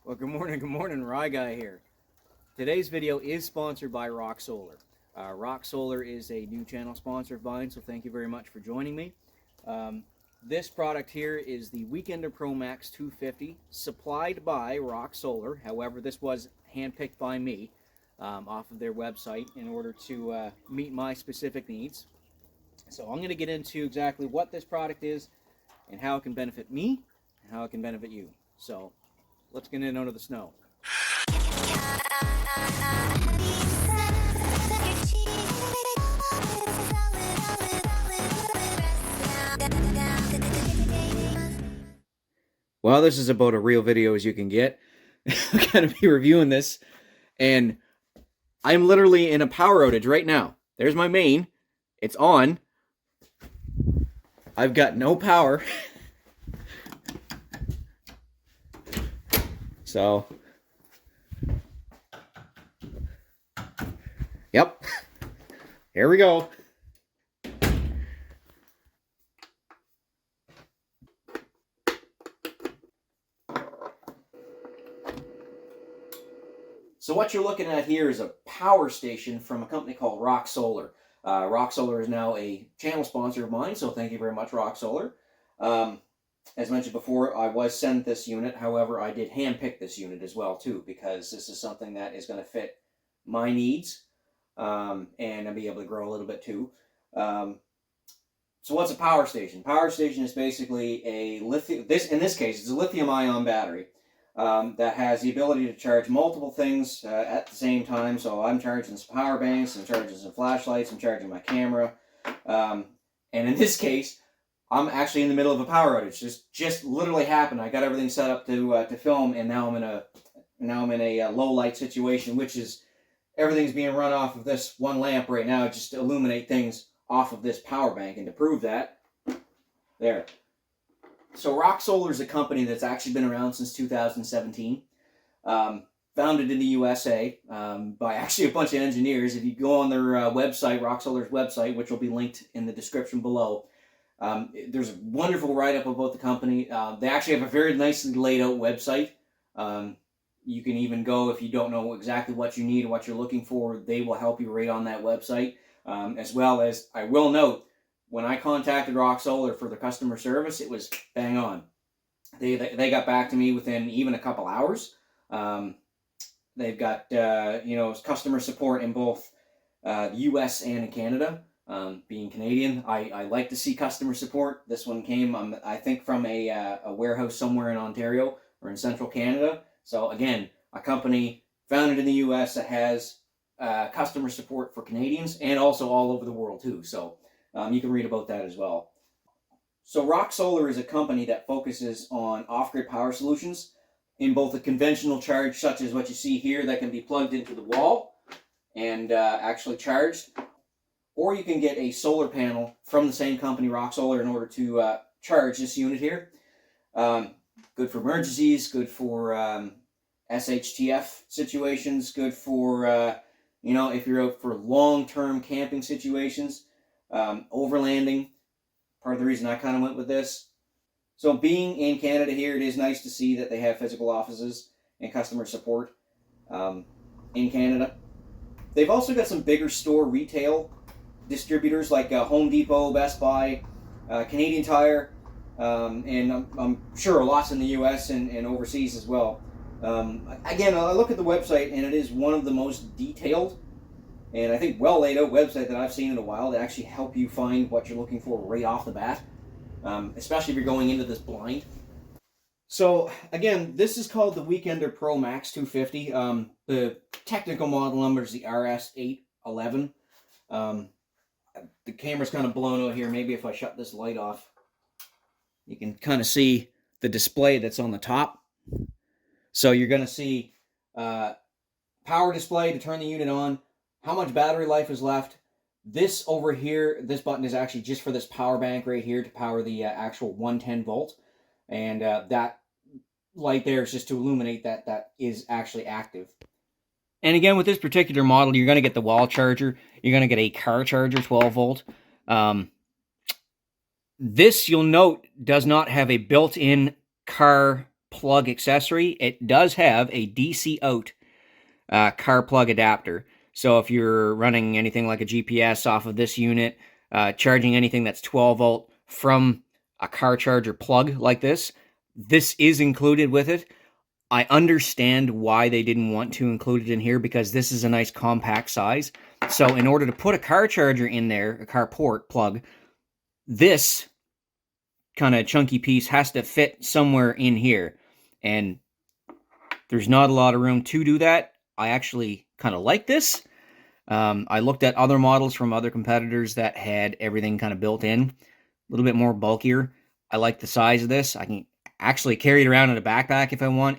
Well, good morning, Rye Guy here. Today's video is sponsored by Rocksolar. Rocksolar is a new channel sponsor of mine, so thank you very much for joining me. This product here is the Weekender Pro Max 250, supplied by Rocksolar. However, this was handpicked by me off of their website in order to meet my specific needs. So I'm going to get into exactly what this product is and how it can benefit me and how it can benefit you. So let's get in under the snow. Well, this is about a real video as you can get. I'm going to be reviewing this, and I'm literally in a power outage right now. There's my main. It's on. I've got no power. So, yep, here we go. So what you're looking at here is a power station from a company called Rocksolar. Rocksolar is now a channel sponsor of mine, so thank you very much, Rocksolar. As mentioned before, I was sent this unit. However, I did handpick this unit as well, too, because this is something that is going to fit my needs, and I'll be able to grow a little bit, too. So what's a power station? Power station is basically a lithium, in this case, it's a lithium-ion battery that has the ability to charge multiple things at the same time. So I'm charging some power banks, I'm charging some flashlights, I'm charging my camera, and in this case, I'm actually in the middle of a power outage. Just literally happened. I got everything set up to film, and now I'm in a low light situation, which is everything's being run off of this one lamp right now, just to illuminate things off of this power bank. And to prove that, there. So Rocksolar is a company that's actually been around since 2017. Founded in the USA by actually a bunch of engineers. If you go on their website, Rocksolar's website, which will be linked in the description below, there's a wonderful write-up about the company. They actually have a very nicely laid out website. You can even go, if you don't know exactly what you need or what you're looking for, they will help you right on that website. As well as, I will note, when I contacted Rocksolar for the customer service, it was bang on. They got back to me within even a couple hours. They've got customer support in both the US and in Canada. Being Canadian, I like to see customer support. This one came, I think, from a warehouse somewhere in Ontario or in central Canada. So again, a company founded in the US that has customer support for Canadians and also all over the world too. So you can read about that as well. So Rocksolar is a company that focuses on off-grid power solutions in both a conventional charge, such as what you see here, that can be plugged into the wall and actually charged. Or you can get a solar panel from the same company, Rocksolar, in order to charge this unit here. Good for emergencies, good for SHTF situations, good for, if you're out for long-term camping situations, overlanding. Part of the reason I kind of went with this. So being in Canada here, it is nice to see that they have physical offices and customer support in Canada. They've also got some bigger store retail distributors like Home Depot, Best Buy, Canadian Tire, and I'm sure lots in the US and overseas as well. Again, I look at the website, and it is one of the most detailed and I think well laid out website that I've seen in a while to actually help you find what you're looking for right off the bat, especially if you're going into this blind. So again, this is called the Weekender Pro Max 250. The technical model number is the RS811. The camera's kind of blown out here. Maybe if I shut this light off, you can kind of see the display that's on the top. So you're going to see power display to turn the unit on, how much battery life is left. This over here, this button is actually just for this power bank right here to power the actual 110 volt. And that light there is just to illuminate that is actually active. And again, with this particular model, you're going to get the wall charger. You're going to get a car charger, 12 volt. This, you'll note, does not have a built-in car plug accessory, it does have a DC out car plug adapter. So if you're running anything like a GPS off of this unit, charging anything that's 12 volt from a car charger plug like this is included with it. I understand why they didn't want to include it in here, because this is a nice compact size. So in order to put a car charger in there, a car port plug, this kind of chunky piece has to fit somewhere in here. And there's not a lot of room to do that. I actually kind of like this. I looked at other models from other competitors that had everything kind of built in, a little bit more bulkier. I like the size of this. I can actually carry it around in a backpack if I want.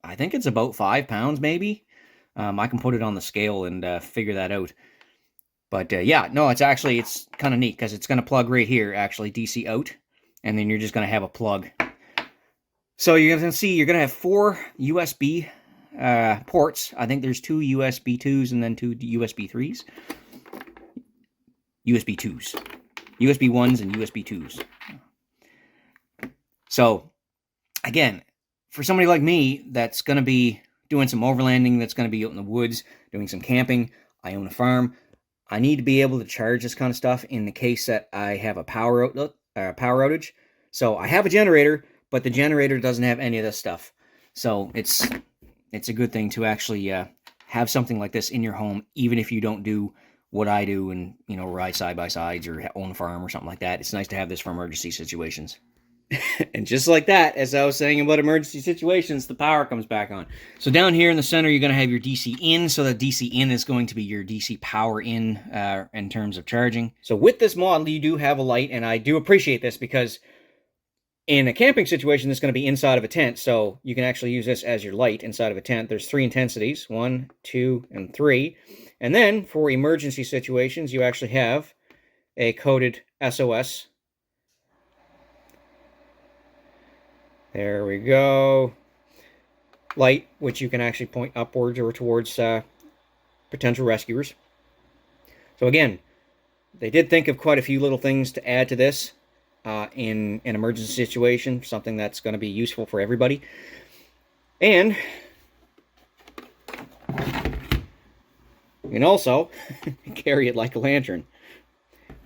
I think it's about 5 pounds maybe. I can put it on the scale and figure that out. But yeah, no, it's kind of neat because it's going to plug right here, actually, DC out. And then you're just going to have a plug. So you're going to see you're going to have 4 USB ports. I think there's 2 USB 2s and then 2 USB 3s. USB 2s. USB 1s and USB 2s. So, again, for somebody like me that's going to be doing some overlanding, that's going to be out in the woods, doing some camping, I own a farm, I need to be able to charge this kind of stuff in the case that I have a power outage. So I have a generator, but the generator doesn't have any of this stuff. So it's a good thing to actually have something like this in your home, even if you don't do what I do and, ride side-by-sides or own a farm or something like that. It's nice to have this for emergency situations. And just like that, as I was saying about emergency situations, the power comes back on. So down here in the center, you're going to have your DC in. So the DC in is going to be your DC power in terms of charging. So with this model, you do have a light, and I do appreciate this because in a camping situation, this is going to be inside of a tent. So you can actually use this as your light inside of a tent. There's 3 intensities, 1, 2, and 3. And then for emergency situations, you actually have a coded SOS. There we go. Light, which you can actually point upwards or towards potential rescuers. So again, they did think of quite a few little things to add to this in an emergency situation, something that's going to be useful for everybody. And you can also carry it like a lantern.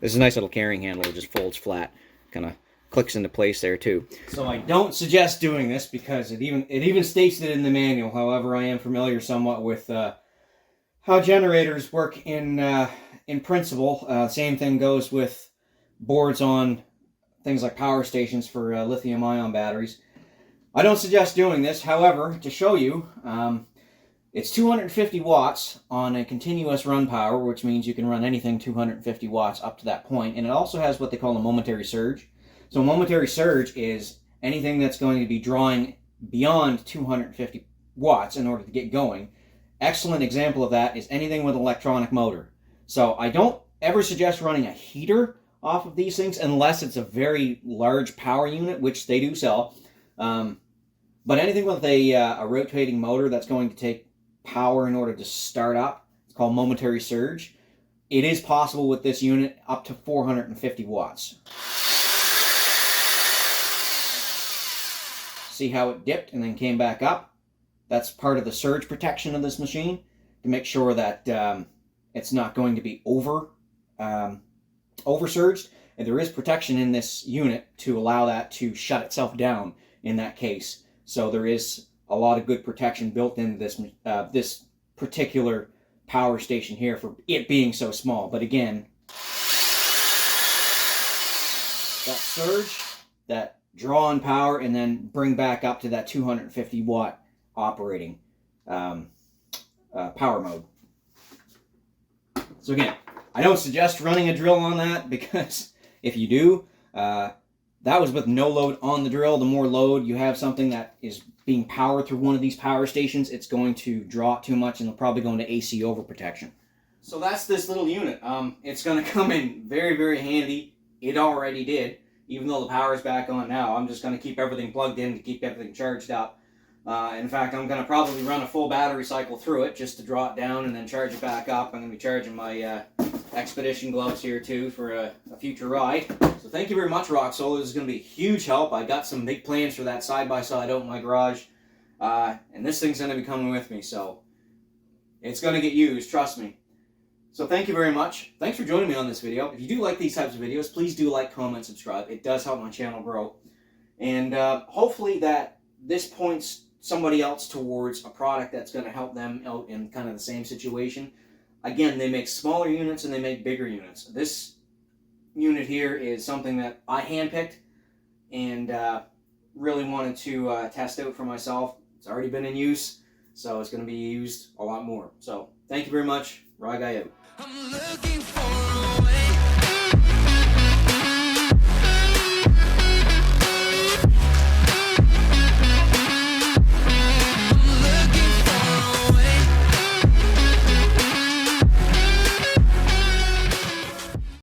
This is a nice little carrying handle. It just folds flat, kind of clicks into place there too. So I don't suggest doing this because it even states it in the manual. However, I am familiar somewhat with how generators work in principle. Same thing goes with boards on things like power stations for lithium-ion batteries. I don't suggest doing this. However, to show you, it's 250 watts on a continuous run power, which means you can run anything 250 watts up to that point. And it also has what they call a momentary surge. So momentary surge is anything that's going to be drawing beyond 250 watts in order to get going. Excellent example of that is anything with an electronic motor. So I don't ever suggest running a heater off of these things unless it's a very large power unit, which they do sell. But anything with a rotating motor that's going to take power in order to start up, it's called momentary surge. It is possible with this unit up to 450 watts. See how it dipped and then came back up? That's part of the surge protection of this machine to make sure that it's not going to be over surged. And there is protection in this unit to allow that to shut itself down in that case. So there is a lot of good protection built into this particular power station here for it being so small. But again, that surge, that draw on power, and then bring back up to that 250 watt operating power mode. So again, I don't suggest running a drill on that because if you do, that was with no load on the drill. The more load you have something that is being powered through one of these power stations, it's going to draw too much and it'll probably go into AC overprotection. So that's this little unit. It's going to come in very, very handy. It already did. Even though the power's back on now, I'm just going to keep everything plugged in to keep everything charged up. In fact, I'm going to probably run a full battery cycle through it just to draw it down and then charge it back up. I'm going to be charging my expedition gloves here too for a future ride. So thank you very much, Rocksolar. This is going to be a huge help. I got some big plans for that side-by-side out in my garage, and this thing's going to be coming with me, so it's going to get used, trust me. So thank you very much. Thanks for joining me on this video. If you do like these types of videos, please do like, comment, subscribe. It does help my channel grow. And hopefully that this points somebody else towards a product that's going to help them out in kind of the same situation. Again, they make smaller units and they make bigger units. This unit here is something that I handpicked and really wanted to test out for myself. It's already been in use, so it's going to be used a lot more. So thank you very much. Ride guy out. I'm looking